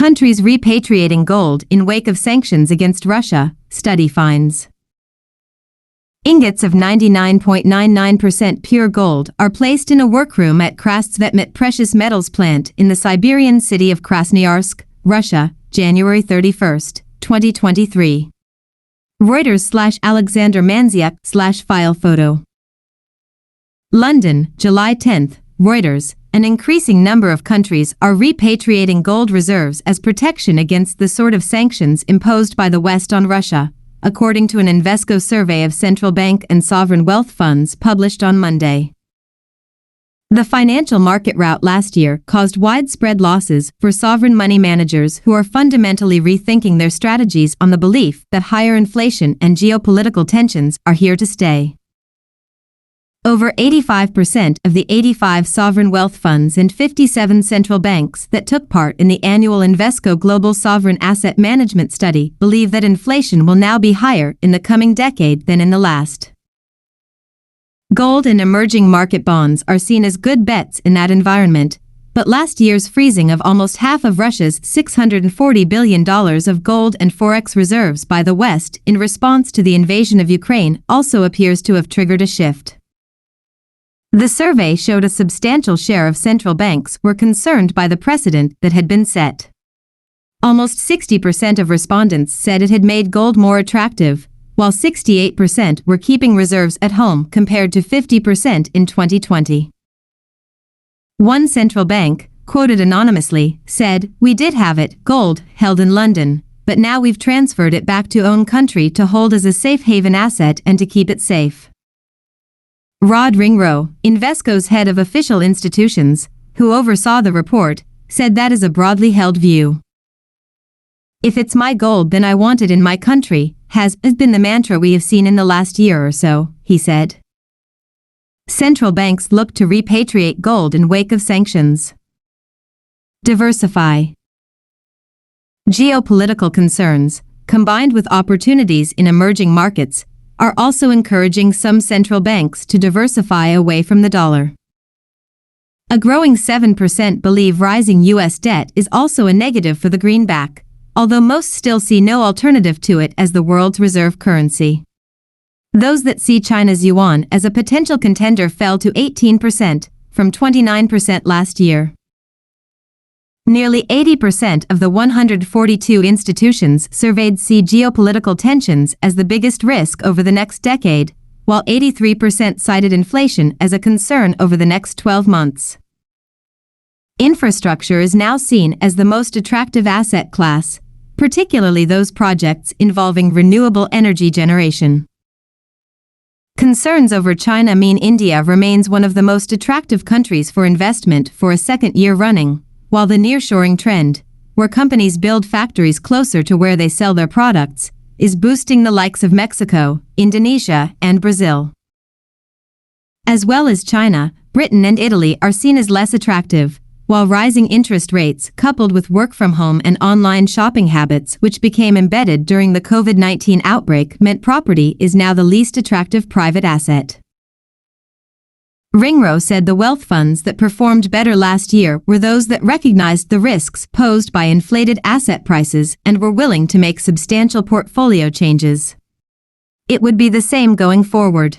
Countries repatriating gold in wake of sanctions against Russia, study finds. Ingots of 99.99% pure gold are placed in a workroom at Krastsvetmet precious metals plant in the Siberian city of Krasnoyarsk, Russia, January 31, 2023. Reuters/Alexander Manziuk/file photo. London, July 10, Reuters. An increasing number of countries are repatriating gold reserves as protection against the sort of sanctions imposed by the West on Russia, according to an Invesco survey of central bank and sovereign wealth funds published on Monday. The financial market rout last year caused widespread losses for sovereign money managers who are fundamentally rethinking their strategies on the belief that higher inflation and geopolitical tensions are here to stay. Over 85% of the 85 sovereign wealth funds and 57 central banks that took part in the annual Invesco Global Sovereign Asset Management Study believe that inflation will now be higher in the coming decade than in the last. Gold and emerging market bonds are seen as good bets in that environment, but last year's freezing of almost half of Russia's $640 billion of gold and forex reserves by the West in response to the invasion of Ukraine also appears to have triggered a shift. The survey showed a substantial share of central banks were concerned by the precedent that had been set. Almost 60% of respondents said it had made gold more attractive, while 68% were keeping reserves at home compared to 50% in 2020. One central bank, quoted anonymously, said, "We did have it, gold, held in London, but now we've transferred it back to own country to hold as a safe haven asset and to keep it safe." Rod Ringrow, Invesco's head of official institutions, who oversaw the report, said that is a broadly held view. "If it's my gold, then I want it in my country," has been the mantra we have seen in the last year or so, he said. Central banks look to repatriate gold in wake of sanctions. Diversify. Geopolitical concerns, combined with opportunities in emerging markets, are also encouraging some central banks to diversify away from the dollar. A growing 7% believe rising U.S. debt is also a negative for the greenback, although most still see no alternative to it as the world's reserve currency. Those that see China's yuan as a potential contender fell to 18%, from 29% last year. Nearly 80% of the 142 institutions surveyed see geopolitical tensions as the biggest risk over the next decade, while 83% cited inflation as a concern over the next 12 months. Infrastructure is now seen as the most attractive asset class, particularly those projects involving renewable energy generation. Concerns over China mean India remains one of the most attractive countries for investment for a second year running, while the nearshoring trend, where companies build factories closer to where they sell their products, is boosting the likes of Mexico, Indonesia, and Brazil. As well as China, Britain and Italy are seen as less attractive, while rising interest rates coupled with work from home and online shopping habits which became embedded during the COVID-19 outbreak meant property is now the least attractive private asset. Ringrow said the wealth funds that performed better last year were those that recognized the risks posed by inflated asset prices and were willing to make substantial portfolio changes. It would be the same going forward.